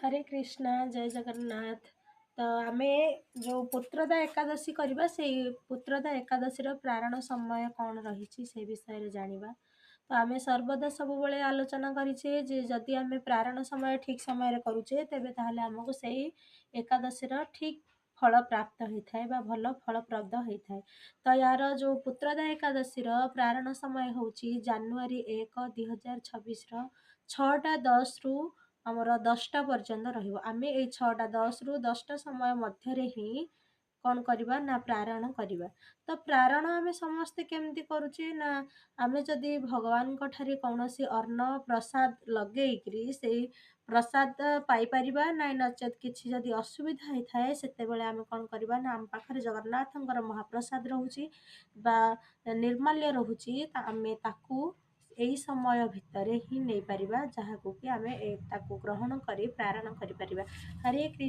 हरे कृष्णा जय जगन्नाथ। तो आमे जो पुत्रदा एकादशी करबा से पुत्रदा एकादशीर प्रारण समय कौन रही से विषय जानिबा। तो आमे सर्वदा सब बेले आलोचना करिछे जे जदि आमे प्रारण समय ठीक समय करूचे तेबे ताहले हमको सही एकादशीर ठीक फल प्राप्त होता है बा भल फलप्रद होता है। तो यार जो पुत्रदा एकादशीर प्रारण समय होची जानुआरी 1 2026 6:10 रु आमर 10टा पर्यंत रहिबो। आमे ए 6:10 रु 10टा समय मध्यरे ही कौन करिबा ना प्रारण करिबा। तो प्रारण आमे समस्ते केमती करूचे ना आमे जदि भगवान को ठारे कौनसी अन्न प्रसाद लगेइकरी से प्रसाद पाई परिबा नाइ नचेत किछि जदि असुविधा होइथाए सेते बेले आमे कौन करिबा ना आम पाखरे जगन्नाथंकर महाप्रसाद रहुची बा निर्माल्य रहुची ता आमे ताकू एई समय भितरे ही नै परिबा जहाकू कि आमे ताकू ग्रहण करी प्रारण करि परिबा। हरे कृष्ण।